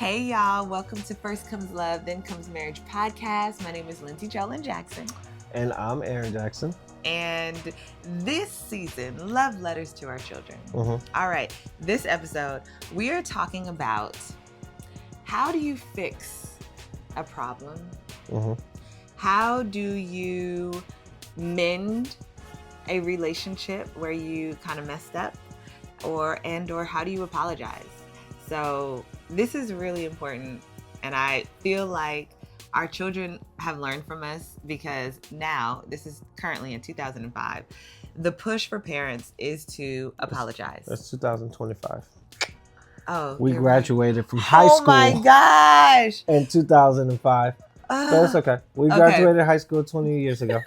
Hey y'all, welcome to First Comes Love, Then Comes Marriage podcast. My name is Lindsey Jackson. And I'm Aaron Jackson. And this season, Love Letters to Our Children. Mm-hmm. All right, this episode, we are talking about how do you fix a problem? Mm-hmm. How do you mend a relationship where you kind of messed up? Or how do you apologize? So this is really important, and I feel like our children have learned from us because now, this is currently in 2005, the push for parents is to apologize. That's 2025. Oh, we graduated from high school. Oh my gosh! In 2005. So it's okay. We graduated high school 20 years ago.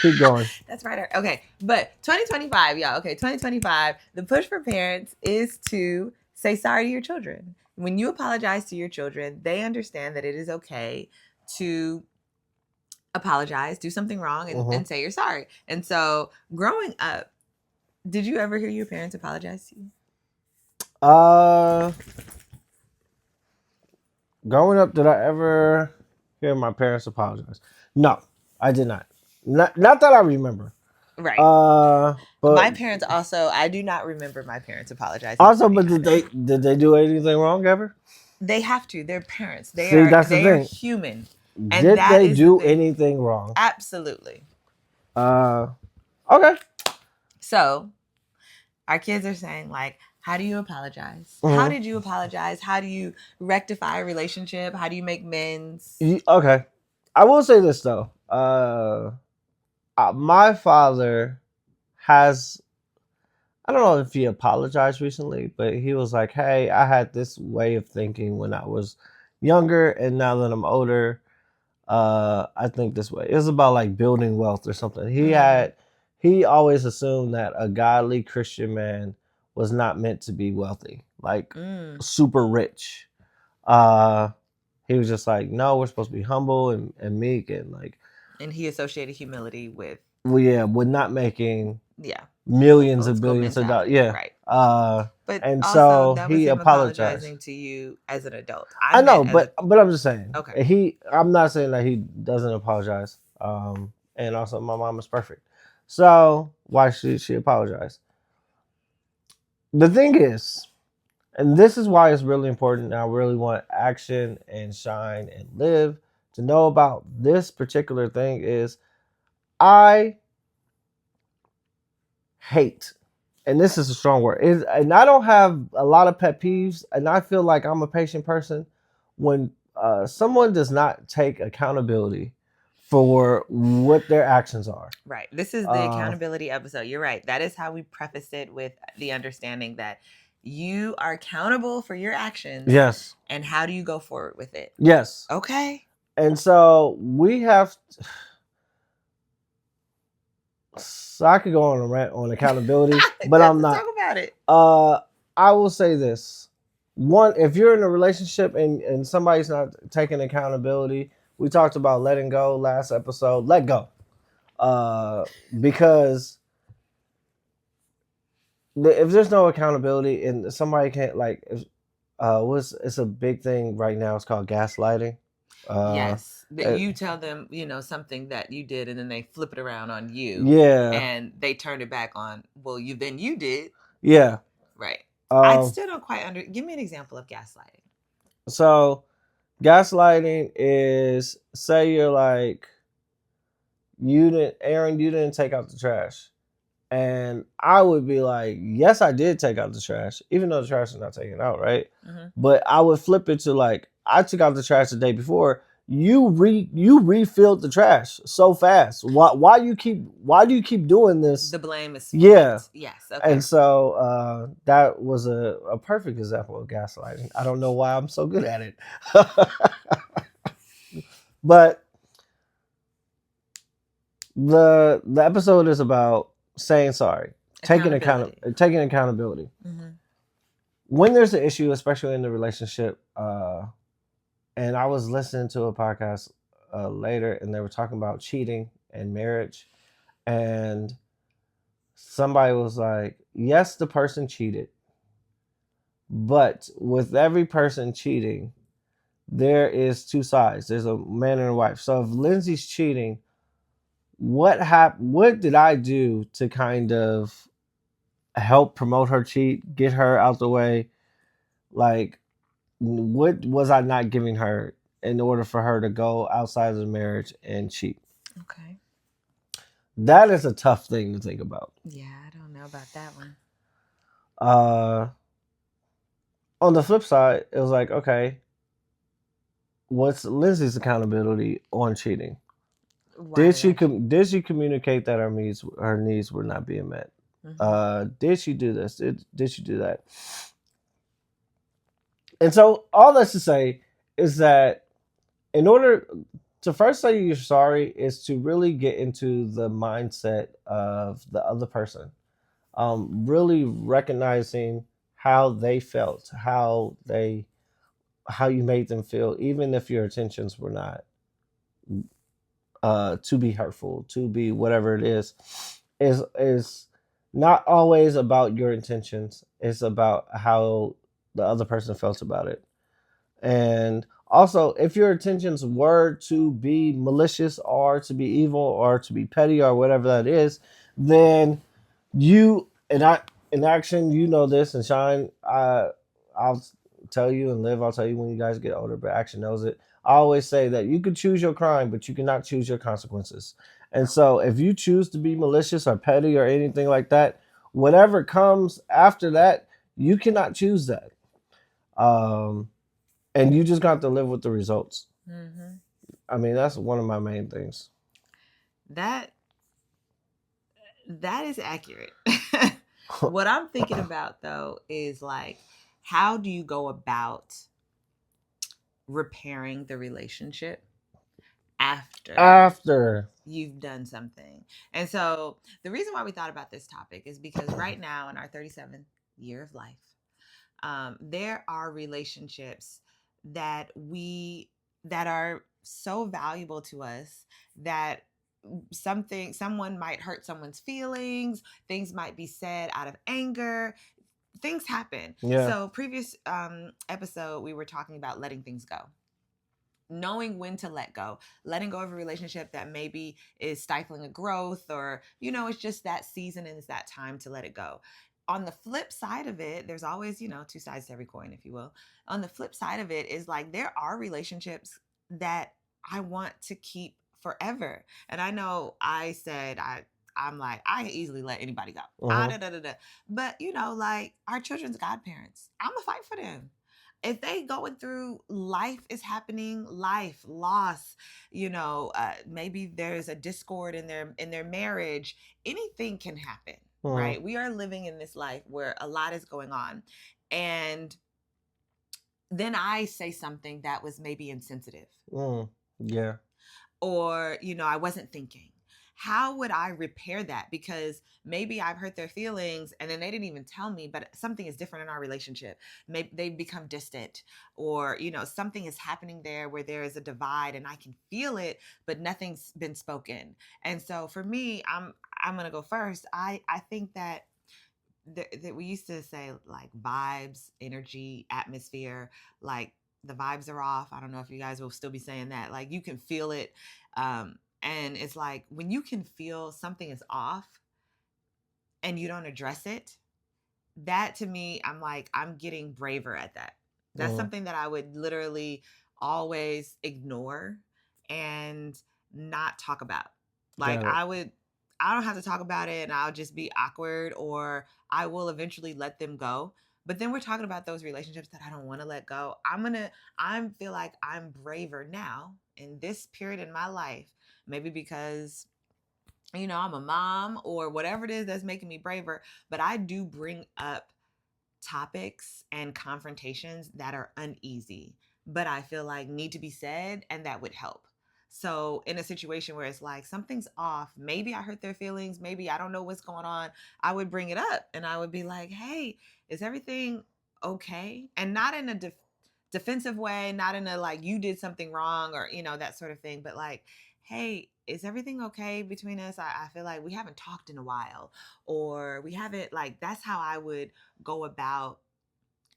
Keep going. That's right. Okay. But 2025, y'all. Okay. 2025, the push for parents is to say sorry to your children. When you apologize to your children, they understand that it is okay to apologize, do something wrong, and say you're sorry. And so growing up, did you ever hear your parents apologize to you? Growing up, did I ever hear my parents apologize? No, I did not. Not that I remember. Right. But my parents also, I do not remember my parents apologizing. Also, but did they do anything wrong ever? They have to. They're parents. They are human. And did they do anything wrong? Absolutely. Okay. So our kids are saying, like, how do you apologize? Mm-hmm. How did you apologize? How do you rectify a relationship? How do you make amends? Okay. I will say this, though. My father has, I don't know if he apologized recently, but he was like, hey, I had this way of thinking when I was younger, and now that I'm older, I think this way. It was about like building wealth or something. He always assumed that a godly Christian man was not meant to be wealthy, like super rich. He was just like, no, we're supposed to be humble and meek and like. And he associated humility with. Well, yeah, with not making millions of billions of dollars. Yeah, right. But and also, so that was he apologizing to you as an adult. I know, but I'm just saying. Okay. I'm not saying that he doesn't apologize. And also, my mom is perfect. So why should she apologize? The thing is, and this is why it's really important, and I really want Action and Shine and Live to know about this particular thing, is I hate, and this is a strong word, and I don't have a lot of pet peeves, and I feel like I'm a patient person, when someone does not take accountability for what their actions are. Right. This is the accountability episode. You're right. That is how we preface it, with the understanding that you are accountable for your actions. Yes. And how do you go forward with it? Yes. Okay. And so we have. So I could go on a rant on accountability, but I'm not. Talk about it. I will say this. One, if you're in a relationship and somebody's not taking accountability, we talked about letting go last episode. Let go. Because if there's no accountability and somebody can't, like, it's a big thing right now. It's called gaslighting. Yes. You tell them, something that you did, and then they flip it around on you. Yeah. And they turn it back on, well, you did. Yeah. Right. I still don't quite give me an example of gaslighting. So, gaslighting is, say you're like, Aaron, you didn't take out the trash. And I would be like, yes, I did take out the trash, even though the trash is not taken out, right? Mm-hmm. But I would flip it to like, I took out the trash the day before. You refilled the trash so fast. Why do you keep doing this? The blame is split. Yeah. Yes. Okay. And so that was a perfect example of gaslighting. I don't know why I'm so good at it. But the episode is about saying sorry, taking accountability. Mm-hmm. When there's an issue, especially in the relationship, and I was listening to a podcast later, and they were talking about cheating and marriage, and somebody was like, yes, the person cheated, but with every person cheating, there is two sides. There's a man and a wife. So if Lindsay's cheating, what did I do to kind of help promote her cheat, get her out the way? Like, what was I not giving her in order for her to go outside of the marriage and cheat? Okay. That is a tough thing to think about. Yeah, I don't know about that one. Uh, on the flip side, it was like, okay, what's Lindsay's accountability on cheating? Why Did did she I cheat? did she communicate that her needs were not being met? Mm-hmm. Did she do this? Did she do that? And so all that's to say is that in order to first say you're sorry is to really get into the mindset of the other person. Really recognizing how they felt, how you made them feel, even if your intentions were not to be hurtful, to be whatever it is not always about your intentions. It's about how the other person felt about it. And also, if your intentions were to be malicious or to be evil or to be petty or whatever that is, then you and I in action, you know this, and Shine, I'll tell you, and Liv, I'll tell you when you guys get older, but action knows it. I always say that you could choose your crime, but you cannot choose your consequences. And so, if you choose to be malicious or petty or anything like that, whatever comes after that, you cannot choose that. Um, and you just got to live with the results. Mm-hmm. I mean, that's one of my main things. That that is accurate. What I'm thinking about though is like, how do you go about repairing the relationship after After, you've done something? And so the reason why we thought about this topic is because right now in our 37th year of life, there are relationships that we that are so valuable to us that someone might hurt someone's feelings, things might be said out of anger, things happen. yeah, So previous episode we were talking about letting things go, knowing when to let go, letting go of a relationship that maybe is stifling a growth, or it's just that season and it's that time to let it go. On the flip side of it, there's always two sides to every coin, if you will. On the flip side of it is like, there are relationships that I want to keep forever. And I know I said I'm like, I can easily let anybody go. hmm, Da, da, da, da. But like our children's godparents, I'm gonna fight for them. If they going through, life is happening, life loss, maybe there's a discord in their marriage, anything can happen. hmm, Right, we are living in this life where a lot is going on, and then I say something that was maybe insensitive, yeah, or I wasn't thinking. How would I repair that? Because maybe I've hurt their feelings and then they didn't even tell me, but something is different in our relationship. Maybe they've become distant, or something is happening there where there is a divide and I can feel it, but nothing's been spoken. And so for me, I'm going to go first. I think that we used to say like vibes, energy, atmosphere, like the vibes are off. I don't know if you guys will still be saying that. Like, you can feel it. And it's like, when you can feel something is off and you don't address it, that to me, I'm like, I'm getting braver at that. That's hmm, something that I would literally always ignore and not talk about. Like, got it. I don't have to talk about it, and I'll just be awkward, or I will eventually let them go. But then we're talking about those relationships that I don't want to let go. I feel like I'm braver now in this period in my life, maybe because I'm a mom or whatever it is that's making me braver, but I do bring up topics and confrontations that are uneasy, but I feel like need to be said and that would help. So, in a situation where it's like something's off, maybe I hurt their feelings, maybe I don't know what's going on, I would bring it up and I would be like, hey, is everything okay? And not in a defensive way, not in a like you did something wrong, or that sort of thing, but like, hey, is everything okay between us? I feel like we haven't talked in a while, or we haven't, like, that's how I would go about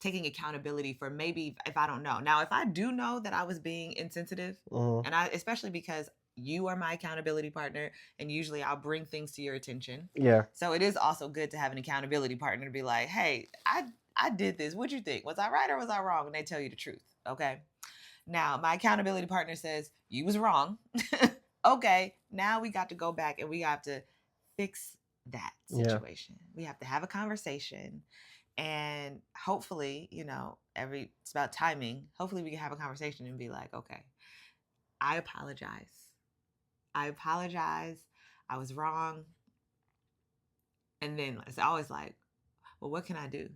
taking accountability for maybe if I don't know. Now, if I do know that I was being insensitive, Mm-hmm. and I, especially because you are my accountability partner, and usually I'll bring things to your attention. Yeah. So it is also good to have an accountability partner to be like, hey, I did this. What'd you think? Was I right or was I wrong? And they tell you the truth. Okay. Now, my accountability partner says, you was wrong. Okay. Now we got to go back and we have to fix that situation. Yeah. We have to have a conversation. And hopefully, it's about timing. Hopefully we can have a conversation and be like, okay, I apologize. I apologize. I was wrong. And then it's always like, well, what can I do?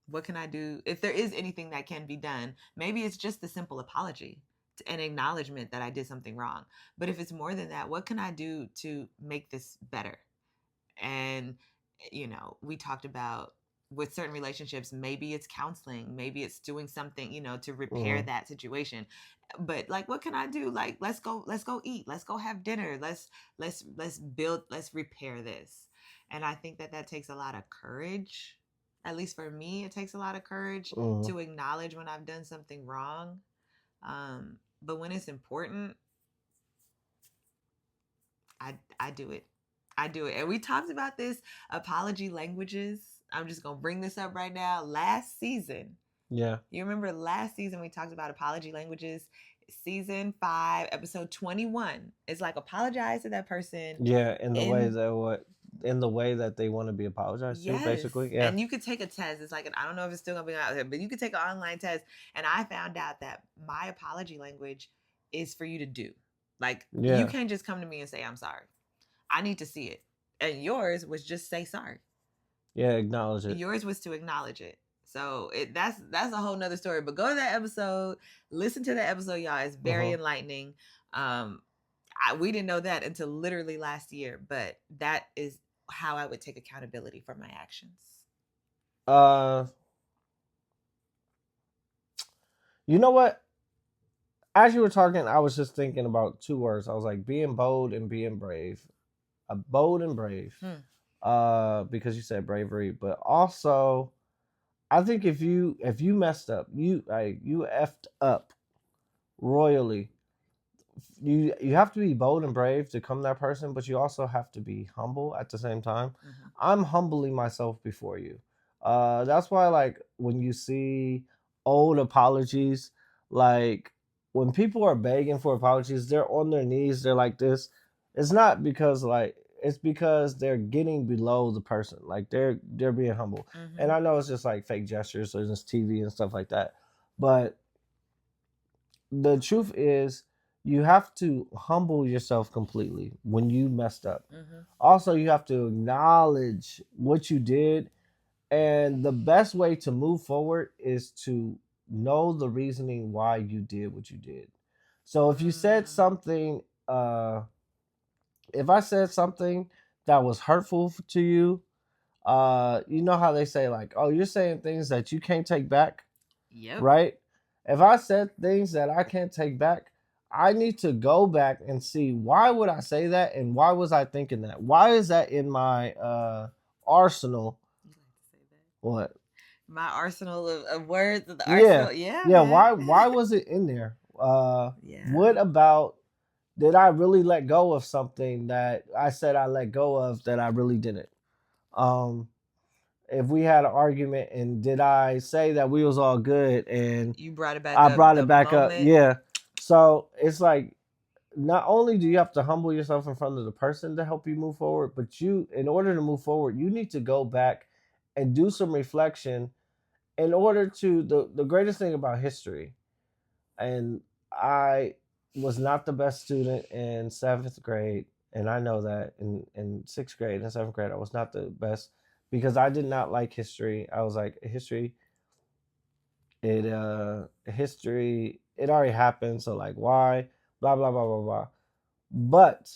What can I do? If there is anything that can be done, maybe it's just the simple apology, an acknowledgement that I did something wrong. But if it's more than that, what can I do to make this better? And, we talked about with certain relationships, maybe it's counseling, maybe it's doing something, to repair that situation. But like, what can I do? Like, let's go eat, let's go have dinner, let's build, let's repair this. And I think that takes a lot of courage. At least for me, it takes a lot of courage to acknowledge when I've done something wrong. But when it's important, I do it. I do it. And we talked about this apology languages. I'm just going to bring this up right now. Last season. Yeah. You remember last season we talked about apology languages? Season 5, episode 21. It's like apologize to that person. Yeah, in the way that they want to be apologized to, basically. Yeah. And you could take a test. It's like, I don't know if it's still going to be out there, but you could take an online test. And I found out that my apology language is for you to do. Like, you can't just come to me and say, I'm sorry. I need to see it. And yours was just say sorry. Yeah, acknowledge it. Yours was to acknowledge it. So that's a whole nother story. But go to that episode, listen to that episode, y'all. It's very enlightening. We didn't know that until literally last year, but that is how I would take accountability for my actions. You know what? As you were talking, I was just thinking about 2 words. I was like, being bold and being brave. Bold and brave. Because you said bravery, but also, I think if you messed up, you effed up royally. You have to be bold and brave to come that person, but you also have to be humble at the same time. I'm humbling myself before you. That's why, like, when you see old apologies, like when people are begging for apologies, they're on their knees, they're like this. It's not because it's because they're getting below the person, like they're being humble. And I know it's just like fake gestures, or just TV and stuff like that, but the truth is, you have to humble yourself completely when you messed up. Also, you have to acknowledge what you did. And the best way to move forward is to know the reasoning why you did what you did. So if you said something, if I said something that was hurtful to you, you know how they say, like, oh, you're saying things that you can't take back? Yep. Right? If I said things that I can't take back, I need to go back and see, why would I say that, and why was I thinking that? Why is that in my arsenal? You like to say that? What? My arsenal of words. The arsenal. Yeah. Yeah. Why was it in there? What about, did I really let go of something that I said I let go of that I really didn't? If we had an argument, and did I say that we was all good, and you brought it back I up, brought it back up? Yeah. So it's like, not only do you have to humble yourself in front of the person to help you move forward, but you, in order to move forward, you need to go back and do some reflection in order to, the greatest thing about history, and I was not the best student in 7th grade, and I know that in 6th grade and 7th grade, I was not the best, because I did not like history. I was like, history, it already happened, so like, why? Blah blah blah blah blah. But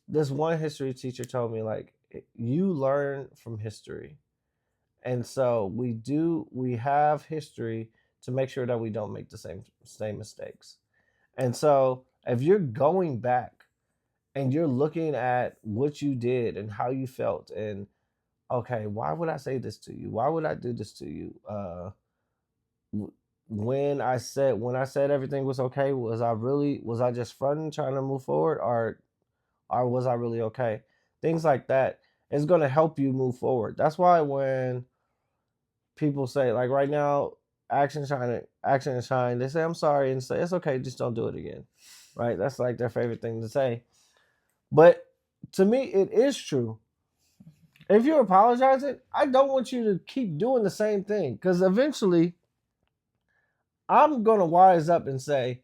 this one history teacher told me, like, you learn from history. And so we have history to make sure that we don't make the same mistakes. And so if you're going back and you're looking at what you did and how you felt, and okay, why would I say this to you? Why would I do this to you? when I said everything was okay, was I just fronting trying to move forward, or was I really okay? Things like that is going to help you move forward. That's why when people say, like, right now, action and shine, they say I'm sorry and say it's okay, just don't do it again. Right? That's like their favorite thing to say. But to me, it is true. If you're apologizing, I don't want you to keep doing the same thing, because eventually I'm gonna wise up and say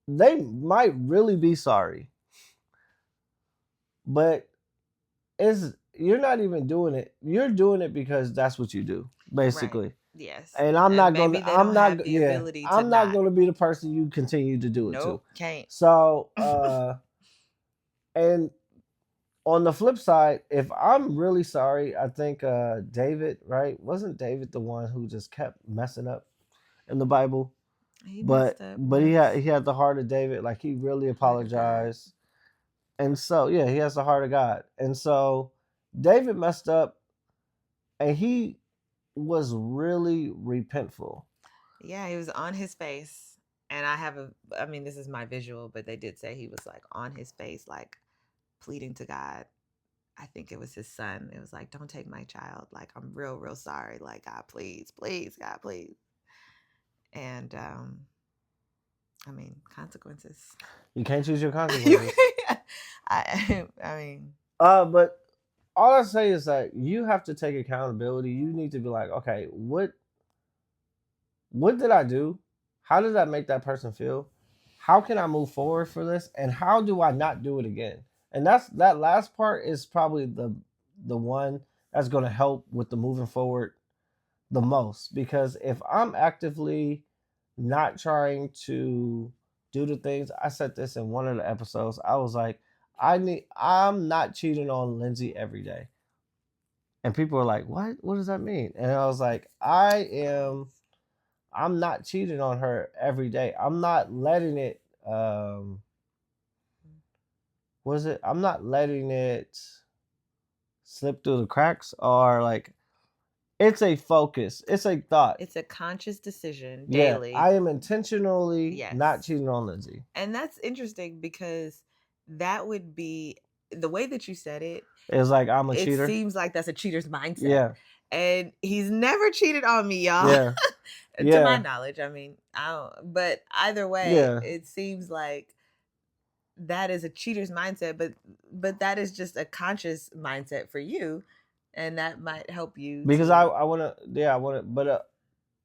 they might really be sorry, but it's you're not even doing it. You're doing it because that's what you do, Right. basically. Yes. And I'm And not gonna. maybe they I'm don't have not. the Yeah. ability to I'm not not. gonna be the person you continue to do it to. Nope, can't. So, and on the flip side, if I'm really sorry, I think David, right? Wasn't David the one who just kept messing up in the Bible? He But messed up but he once. had the heart of David, like he really Heart of God. apologized. And so yeah, he has the heart of God. And so David messed up, and he was really repentful. Yeah, he was on his face. And I mean, this is my visual, but they did say he was like on his face, like pleading to God. I think it was his son. It was like, don't take my child. Like, I'm real, real sorry. Like, God, please, please, God, please. And I mean, consequences. You can't choose your consequences. I mean, But all I say is that you have to take accountability. You need to be like, okay, what did I do? How did that make that person feel? How can I move forward for this? And how do I not do it again? And that last part is probably the one that's going to help with the moving forward the most, because if I'm actively not trying to do the things, I said this in one of the episodes. I was like, I'm not cheating on Lindsey every day. And people were like, what does that mean? And I was like, I'm not cheating on her every day. I'm not letting it I'm not letting it slip through the cracks, or like it's a focus. It's a thought. it's a conscious decision Yeah, daily. I am intentionally Yes. not cheating on Lindsey. And that's interesting because that would be the way that you said it. It's like I'm a It cheater. seems like that's a cheater's mindset. Yeah. And he's never cheated on me, y'all. Yeah. To my Yeah. knowledge. I mean, I don't, but either way, Yeah. it seems like that is a cheater's mindset, but that is just a conscious mindset for you, and that might help you Because to, I want to, yeah, I want to, but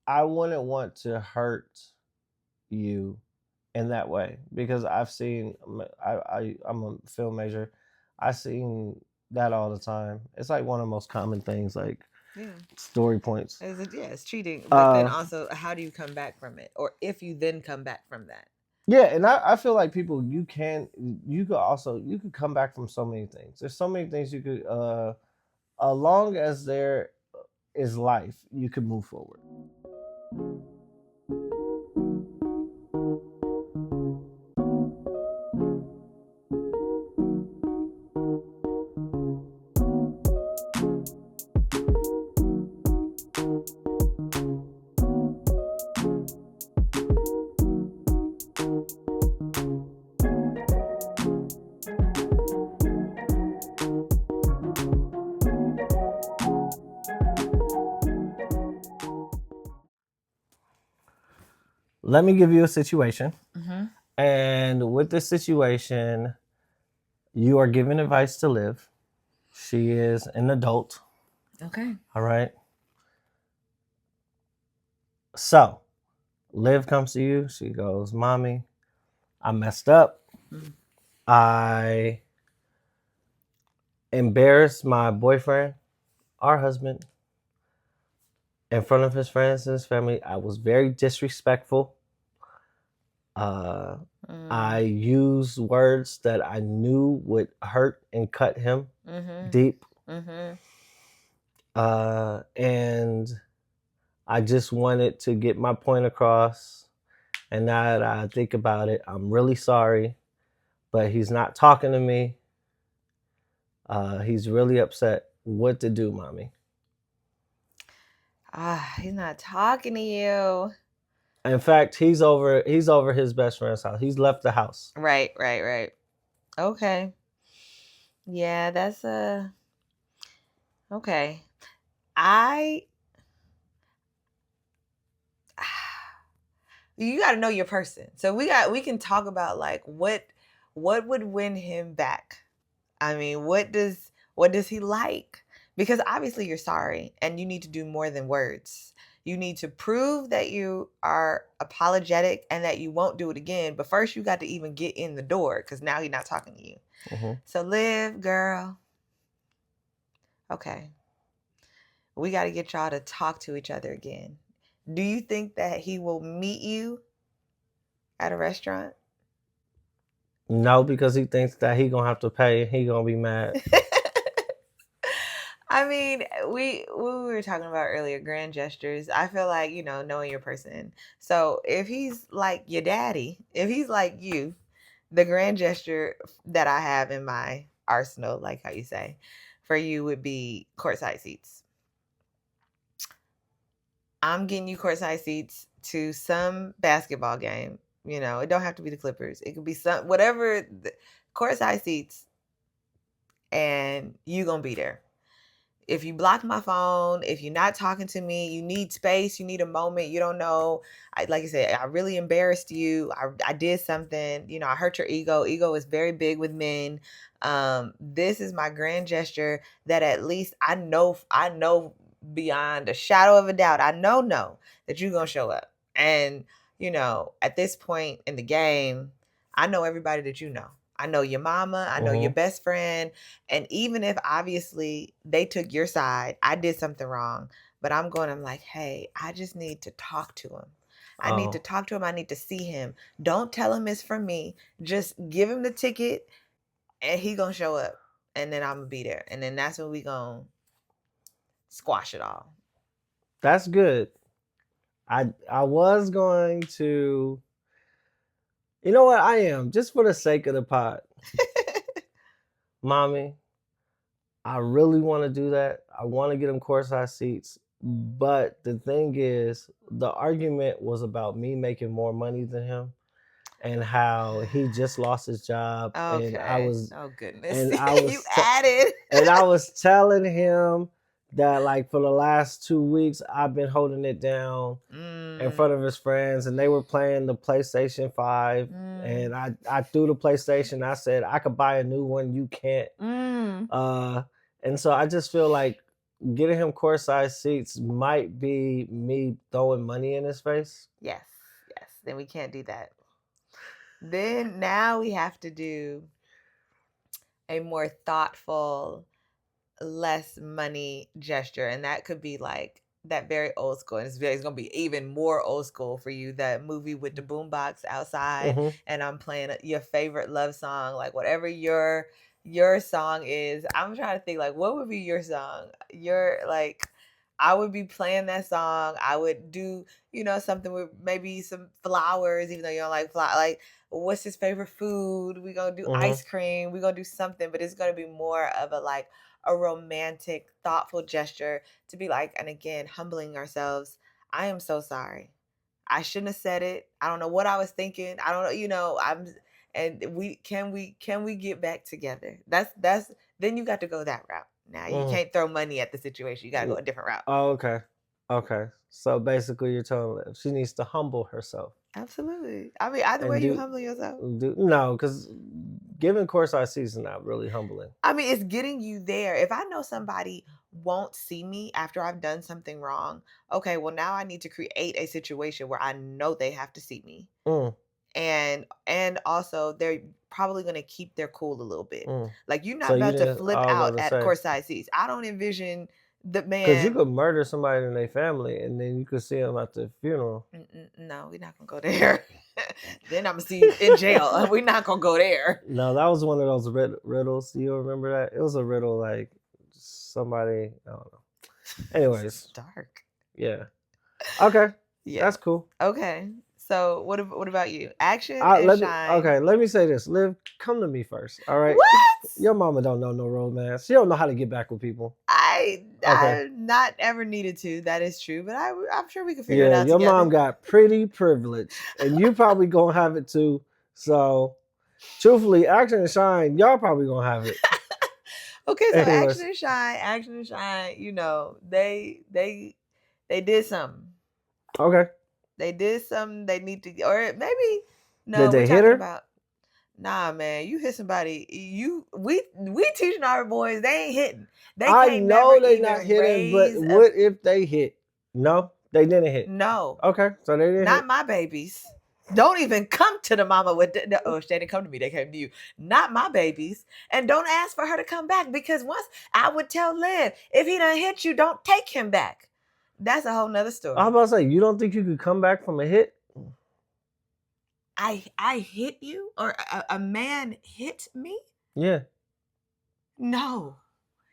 I wouldn't want to hurt you in that way, because I've seen, I'm a film major. I've seen that all the time. It's like one of the most common things, like yeah, story points. yeah, it's cheating, but then Uh, also how do you come back from it, or if you then come back from that? yeah, and I feel like people, you could come back from so many things. There's so many things you could, as long as there is life, you can move forward. Let me give you a situation. Mm-hmm. And with this situation, you are given advice to Liv. She is an adult. Okay. All right. So Liv comes to you. She goes, Mommy, I messed up. Mm. I embarrassed my boyfriend, our husband, in front of his friends and his family. I was very disrespectful. I used words that I knew would hurt and cut him deep. And I just wanted to get my point across. And now that I think about it, I'm really sorry. But he's not talking to me. He's really upset. What to do, Mommy? He's not talking to you. In fact, he's over his best friend's house. He's left the house. Right. Okay. Yeah, that's okay. I you got to know your person. So we can talk about like what would win him back. I mean, what does he like? Because obviously you're sorry and you need to do more than words. You need to prove that you are apologetic and that you won't do it again. But first you got to even get in the door because now he's not talking to you. Mm-hmm. So Liv, girl. Okay. We got to get y'all to talk to each other again. Do you think that he will meet you at a restaurant? No, because he thinks that he gonna have to pay. He gonna be mad. I mean, we were talking about earlier, grand gestures. I feel like, knowing your person. So if he's like your daddy, if he's like you, the grand gesture that I have in my arsenal, like how you say, for you would be courtside seats. I'm getting you courtside seats to some basketball game. It don't have to be the Clippers. It could be some whatever courtside seats, and you gonna be there. If you block my phone, if you're not talking to me, you need space, you need a moment, you don't know. Like I said, I really embarrassed you. I did something, I hurt your ego. Ego is very big with men. This is my grand gesture that at least I know beyond a shadow of a doubt, I know that you're going to show up. And, at this point in the game, I know everybody that you know. I know your mama, I know your Mm-hmm. best friend. And even if obviously they took your side, I did something wrong, but I'm like, hey, I just need to talk to him. I need to Oh, talk to him. I need to see him. Don't tell him it's from me. Just give him the ticket and he gonna show up. And then I'm gonna be there. And then that's when we gonna squash it all. that's good. I was going to. You know what? I am just for the sake of the pod, mommy. I really want to do that. I want to get him courtside seats. But the thing is, the argument was about me making more money than him and how he just lost his job Okay. Oh goodness. and I You was added. and I was telling him that like for the last 2 weeks I've been holding it down in front of his friends and they were playing the PlayStation 5 and I threw the PlayStation. I said I could buy a new one, you can't. And so I just feel like getting him courtside seats might be me throwing money in his face. Yes. Then we can't do that. Then now we have to do a more thoughtful, less money gesture. And that could be like that very old school. And it's going to be even more old school for you. That movie with the boombox outside, Mm-hmm. and I'm playing your favorite love song, like whatever your song is. I'm trying to think like what would be your song? Your like I would be playing that song. I would do, something with maybe some flowers, even though you don't like flowers. Like, what's his favorite food? We're going to do Mm-hmm. ice cream. We're going to do something, but it's going to be more of a romantic, thoughtful gesture to be like, and again, humbling ourselves. I am so sorry. I shouldn't have said it. I don't know what I was thinking. I don't know, and we get back together? That's then you got to go that route. Now you Mm-hmm. can't throw money at the situation. You got to go a different route. Oh, okay. Okay. So basically, you're telling Liv she needs to humble herself Absolutely. I mean, either way, and you humbling yourself. do no, because giving courtside seats is not really humbling. I mean, it's getting you there. If I know somebody won't see me after I've done something wrong, okay, well now I need to create a situation where I know they have to see me. Mm, And also they're probably going to keep their cool a little bit. mm. Like you're not So you about to didn't. flip I was out about to at say courtside seats. I don't envision the because you man. could murder somebody in their family and then you could see them at the funeral. No, we're not gonna go there. Then I'm gonna see you in jail. We're not gonna go there. No, that was one of those riddles. Do you remember that? It was a riddle like somebody. I don't know. Anyways, Dark. yeah. Okay, Yeah. that's cool. Okay. So what about you? Action and shine. Let me say this. Liv, come to me first. All right. What? Your mama don't know no romance. She don't know how to get back with people. I I not ever needed to. That is true, but I'm sure we could figure it Yeah, out your together. mom got pretty privilege, and you probably gonna have it too. So, truthfully, Action and Shine, y'all probably gonna have it. Okay, so Anyways, Action and Shine, they did something. okay. They did something they need to, or maybe no, Did we're they hit talking her? about nah, man. You hit somebody. We teaching our boys they ain't hitting. They I can't never know they not even hitting, but raise a what if they hit? No, they didn't hit. no. Okay, so they didn't Not hit. my babies. Don't even come to the mama with oh, they didn't come to me. They came to you. Not my babies. And don't ask for her to come back because once I would tell Lynn, if he done hit you, don't take him back. That's a whole nother story. I'm about to say, you don't think you could come back from a hit? I hit you or a man hit me? Yeah. No.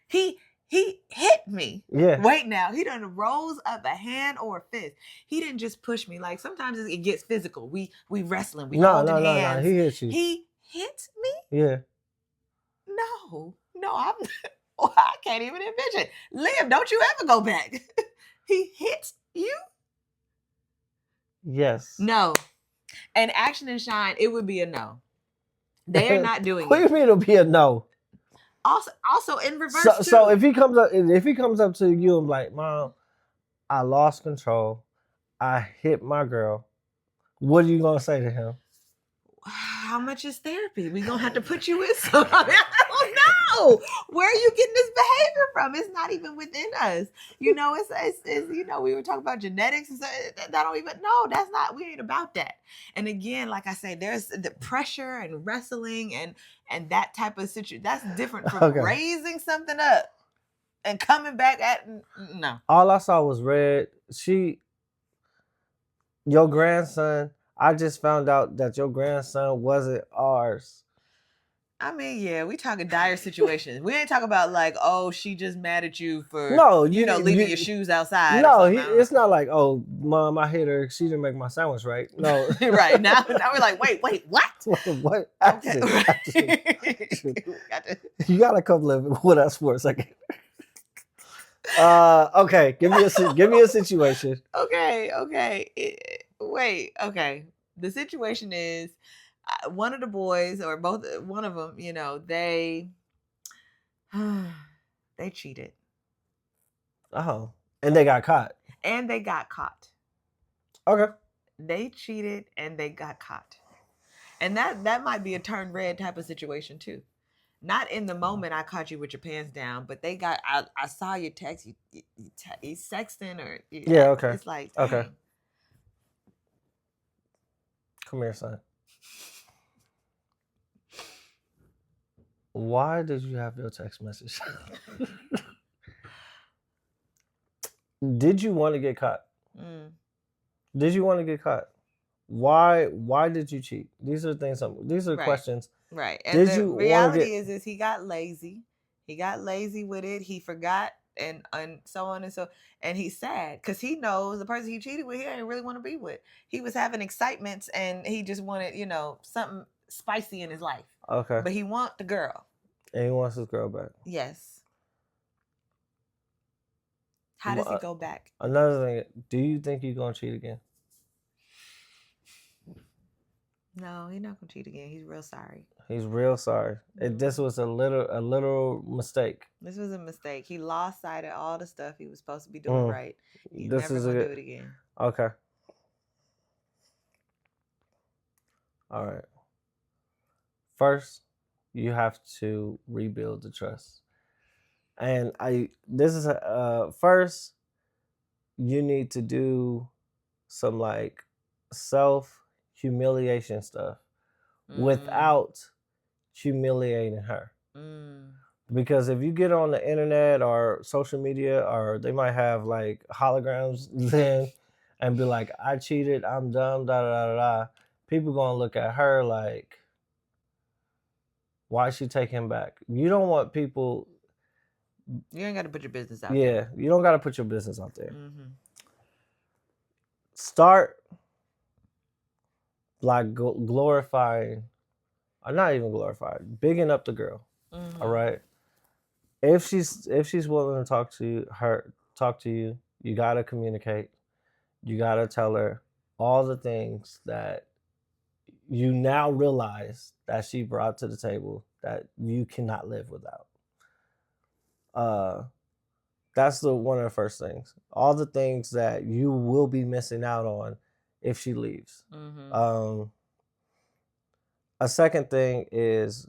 He hit me. Yeah. Wait now. He done rose up a hand or a fist. He didn't just push me. Like sometimes it gets physical. We wrestling. We holding hands. He hit you. He hit me? Yeah. No. I'm oh, I can't even envision. Liv, don't you ever go back. He hit you? Yes. No. And Action and Shine, it would be a no. They are not doing What do you mean it'll be a no? Also in reverse So if he comes up to you and like, Mom, I lost control, I hit my girl, what are you gonna say to him? How much is therapy? We gonna have to put you in some. I don't know. Where are you getting this behavior from? It's not even within us. It's we were talking about genetics and stuff. That don't even that's not, we ain't about that. And again, like I say, there's the pressure and wrestling and that type of situation. That's different from raising something up and coming back at no. All I saw was red. Your grandson, I just found out that your grandson wasn't ours. I mean, yeah, we talking dire situations. We ain't talking about like, oh, she just mad at you for leaving your shoes outside. No, it's not like, oh, Mom, I hit her. She didn't make my sandwich right. No, right now we're like, wait, what? What? Okay. You gotta come live with us for a second. Okay, give me a situation. Okay. Okay. The situation is one of the boys or both, one of them, they cheated. Oh, and they got caught. Okay. They cheated and they got caught. And that might be a turn red type of situation too. Not in the moment I caught you with your pants down, but they got. I saw your text. You sexting or yeah. Okay. It's like dang. Okay. Come here, son. Why did you have your text message? Did you want to get caught? Did you want to get caught? Why did you cheat? These are things. These are questions. Right. And the reality is he got lazy. He got lazy with it. He forgot and so on and so. And he's sad because he knows the person he cheated with, he didn't really want to be with. He was having excitements and he just wanted, something spicy in his life. Okay. But he wants the girl. And he wants his girl back. Yes. How does he go back? Another thing, do you think he's gonna cheat again? No, he's not gonna cheat again. He's real sorry. He's real sorry. This was a little mistake. This was a mistake. He lost sight of all the stuff he was supposed to be doing right. He's never gonna do it again. Okay. All right. First, you have to rebuild the trust. And first, you need to do some like self-humiliation stuff without humiliating her. Because if you get on the internet or social media, or they might have like holograms then and be like, I cheated, I'm dumb, da da da da. People gonna look at her like, why she take him back? You don't want people. You ain't got to put your business out there. Yeah, you don't got to put your business out there. Start like glorifying, or not even glorifying, bigging up the girl. All right. If she's willing to talk to you, you gotta communicate. You gotta tell her all the things that you now realize that she brought to the table that you cannot live without. Uh, that's the one of the first things. All the things that you will be missing out on if she leaves. A second thing is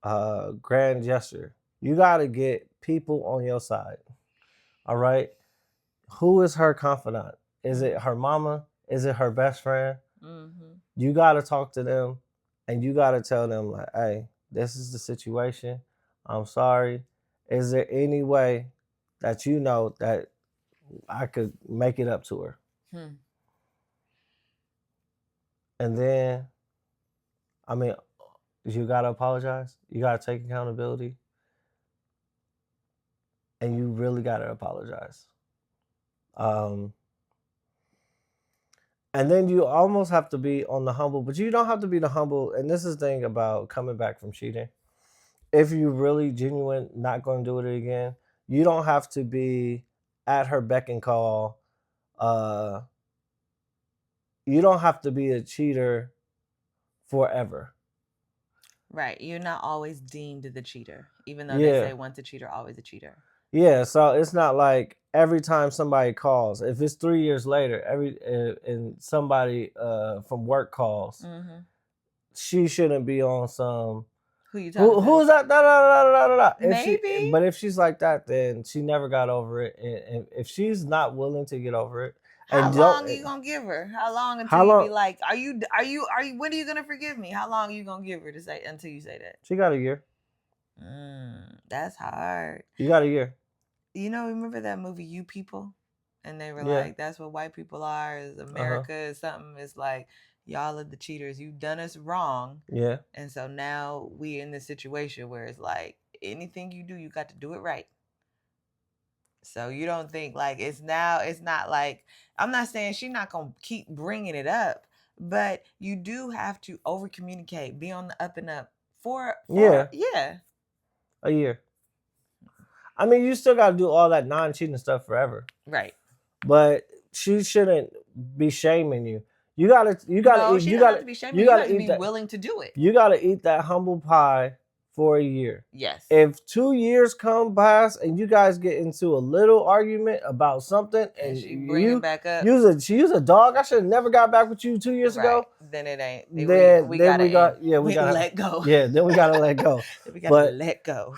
grand gesture. You got to get people on your side. All right. Who is her confidant? Is it her mama? Is it her best friend? You got to talk to them and you got to tell them, like, hey, this is the situation. I'm sorry. Is there any way that you know that I could make it up to her? And then, I mean, you got to apologize. You got to take accountability. And you really got to apologize. And then you almost have to be on the humble, but you don't have to be the humble. And this is the thing about coming back from cheating. If you're really genuine, not going to do it again, you don't have to be at her beck and call. You don't have to be a cheater forever. Right. You're not always deemed the cheater, even though they say once a cheater, always a cheater. Yeah, so it's not like every time somebody calls, if it's 3 years later, and somebody from work calls, she shouldn't be on some. Who you talking about? Who's that? Da, da, da, da, da, da. Maybe. But if she's like that, then she never got over it. And if she's not willing to get over it, how long are you gonna give her? How long until you be like, are you? When are you gonna forgive me? How long are you gonna give her to say until you say that? She got a year. That's hard. You got a year. You know, remember that movie You People? And they were like, that's what white people are, is America is something. It's like, y'all are the cheaters. You've done us wrong. Yeah. And so now we're in this situation where it's like, anything you do, you got to do it right. So you don't think like it's not like, I'm not saying she's not going to keep bringing it up, but you do have to over communicate, be on the up and up for a year. I mean, you still got to do all that non-cheating stuff forever. Right. But she shouldn't be shaming you. You gotta no, you gotta be shaming. You gotta be willing to do it. You gotta eat that humble pie for a year. Yes. If 2 years come past and you guys get into a little argument about something and she bring it back up, she used a dog. I should have never got back with you 2 years ago. Then it ain't. Then we gotta let go. Yeah, then we gotta let go. We gotta let go.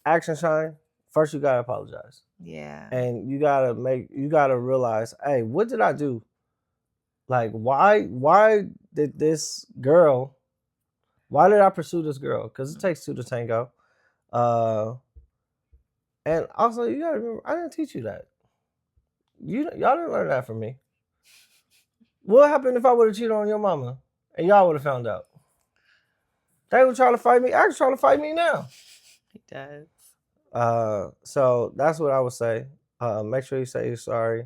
Action shine. First, you gotta apologize. Yeah. And you gotta realize, hey, what did I do? Like, why did this girl? Why did I pursue this girl? Because it takes two to tango. And also, you gotta remember, I didn't teach you that. Y'all didn't learn that from me. What happened if I would have cheated on your mama and y'all would have found out? They were trying to fight me. Actually, trying to fight me now. He does. So that's what I would say. Make sure you say you're sorry.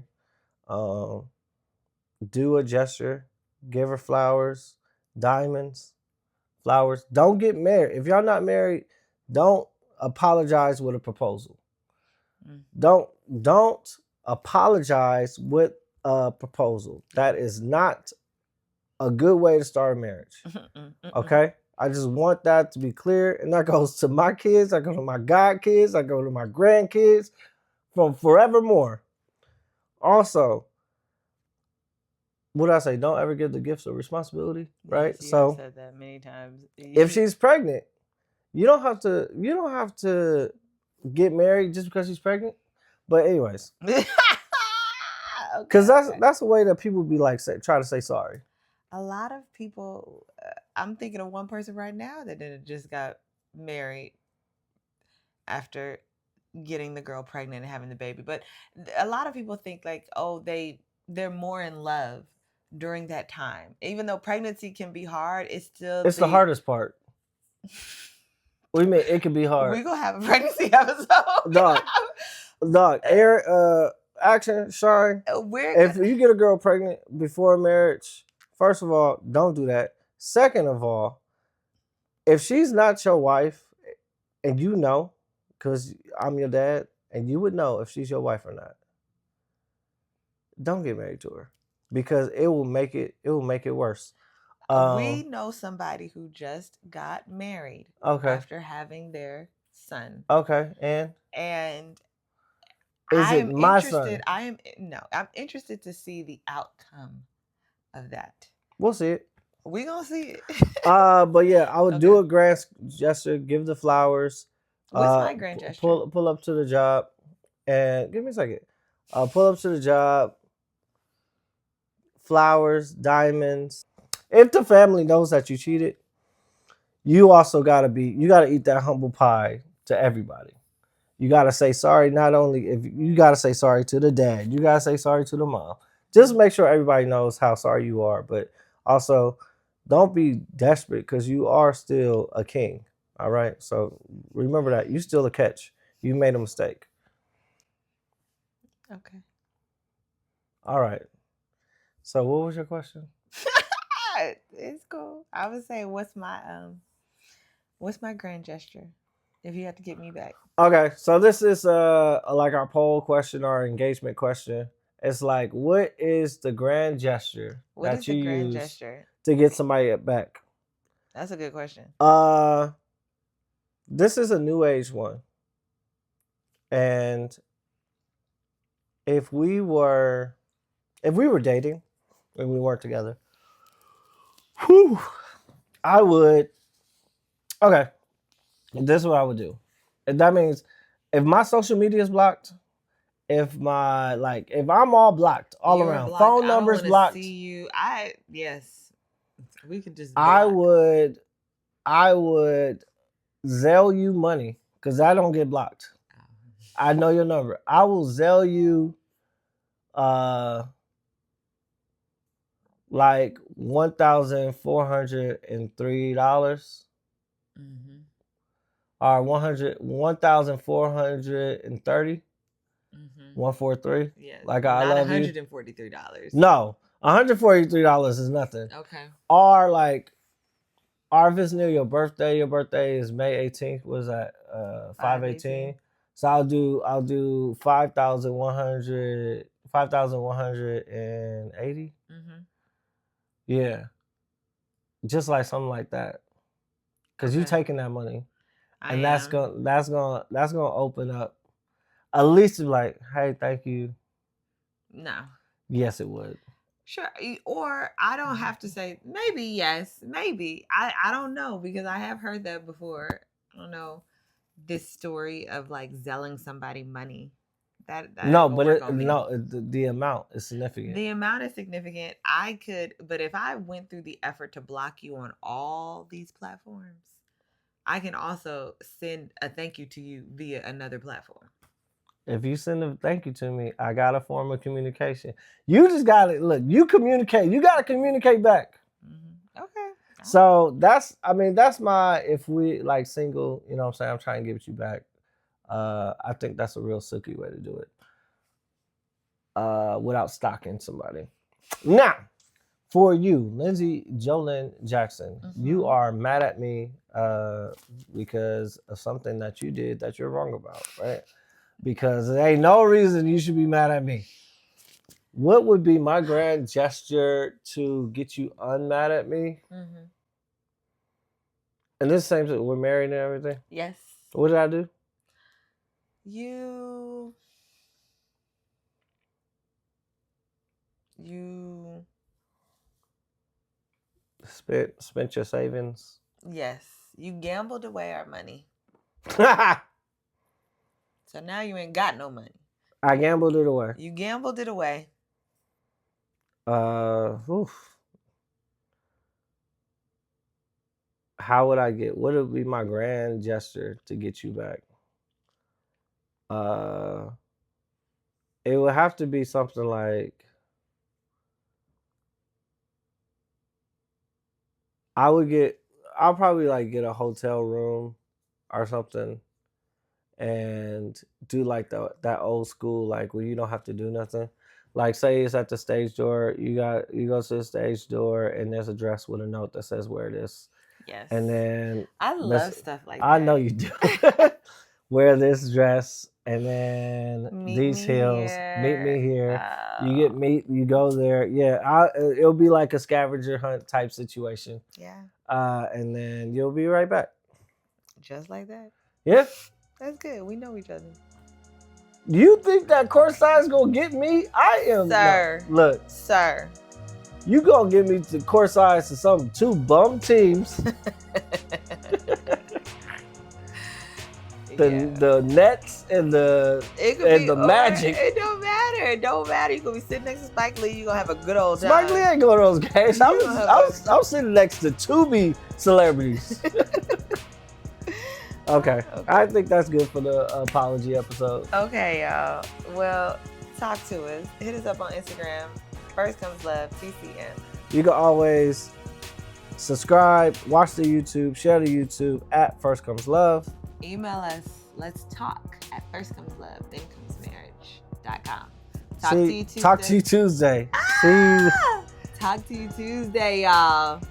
Do a gesture. Give her flowers, diamonds, flowers. Don't get married. If y'all not married, don't apologize with a proposal. Don't apologize with a proposal. That is not a good way to start a marriage. Okay? I just want that to be clear. And that goes to my kids. I go to my godkids. I go to my grandkids from forevermore. Also, what did I say? Don't ever give the gifts of responsibility, right? Yes, so I've said that many times. If she's pregnant, you don't have to get married just because she's pregnant. But anyways, because that's the way that people be like try to say sorry. A lot of people, I'm thinking of one person right now that just got married after getting the girl pregnant and having the baby. But a lot of people think like, oh, they're more in love during that time. Even though pregnancy can be hard, it's the hardest part. What do you mean it can be hard? We're gonna have a pregnancy episode. Dog, Aaron, action, shine. If you get a girl pregnant before marriage, first of all, don't do that. Second of all, if she's not your wife and you know, because I'm your dad, and you would know if she's your wife or not, don't get married to her because it will make it worse. We Um, know somebody who just got married okay, after having their son. okay, and And is I it am my interested. son? I am no, I'm interested to see the outcome of that. We'll see it. We gonna see it. But yeah, I would do Okay. a grand gesture, give the flowers, What's my grand gesture? pull up to the job, and give me a second. Pull up to the job, flowers, diamonds. If the family knows that you cheated, you gotta eat that humble pie to everybody. You gotta say sorry. Not only if you gotta say sorry to the dad, you gotta say sorry to the mom. Just make sure everybody knows how sorry you are, but also don't be desperate because you are still a king. All right. So remember that you still a catch. You made a mistake. Okay. All right. So what was your question? It's cool. I would say, what's my grand gesture? If you had to get me back, Okay, so this is like our poll question, our engagement question. It's like, what is the grand gesture what is that the you grand use gesture? to get somebody back? That's a good question. Uh, this is a new age one, and if we were if we were dating and we weren't together, whew, I would. Okay, this is what I would do. And that means if my social media is blocked, if I'm all blocked all You're around, blocked. phone I don't numbers want to see blocked, you. I yes, we could just I block. would I would Zelle you money because I don't get blocked. I know your number. I will Zelle you uh like $1,403 Mm-hmm. or 1,430 Mm-hmm. 143. Yes, Like I not love you. $143. No, $143 is nothing. Okay. Or like, or if it's near your birthday is May 18th. Was that 518? 518. So I'll do 5,180. Mm-hmm. Yeah, just like something like that. Cause you Okay. taking that money, I and am. that's gonna open up. At least like, hey, thank you. No. Yes, it would. Sure. Or I don't have to say maybe yes, maybe. I don't know because I have heard that before. I don't know this story of like zelling somebody money. That ain't No, gonna but work on me. the amount is significant. The amount is significant. I could, but if I went through the effort to block you on all these platforms, I can also send a thank you to you via another platform. If you send a thank you to me, I got a form of communication. You just got to look. You communicate. You got to communicate back. Okay. All right. So that's my if we like single. You know what I'm saying? I'm trying to give it you back. I think that's a real silky way to do it. Without stalking somebody. Now, for you, Lindsay Jolyn Jackson, you Mm-hmm. are mad at me because of something that you did that you're wrong about, right? Because there ain't no reason you should be mad at me. What would be my grand gesture to get you unmad at me? Mm-hmm. And this same thing, we're married and everything. Yes. What did I do? You you Spent your savings. yes. You gambled away our money. I So now you ain't got no money. gambled it away. You gambled it away. Oof. How would I get? What would be my grand gesture to get you back? Uh, it would have to be something like I would get. I'll probably like get a hotel room or something and do like that old school like where you don't have to do nothing. Like say it's at the stage door, you go to the stage door and there's a dress with a note that says where it is. Yes. And then I love stuff like that. I know you do. Wear this dress, and then these heels. Meet me here. You get meat. You go there. Yeah, it'll be like a scavenger hunt type situation. Yeah. And then you'll be right back. Just like that. Yeah. That's good. We know each other. You think that courtside is gonna get me? I am. Sir. No, look. Sir. You gonna get me to courtside to some 2 bum teams. The Nets and the Magic. It don't matter. It don't matter. You're gonna be sitting next to Spike Lee. You're gonna have a good old time. Spike Lee ain't going to those games. I was sitting next to Tubi celebrities. Okay. I think that's good for the apology episode. Okay, y'all. Well, talk to us. Hit us up on Instagram. First Comes Love, TCM. You can always subscribe, watch the YouTube, share the YouTube at First Comes Love. Email us, let's talk at firstcomeslove.com. Talk to you Tuesday. See you. Talk to you Tuesday, y'all.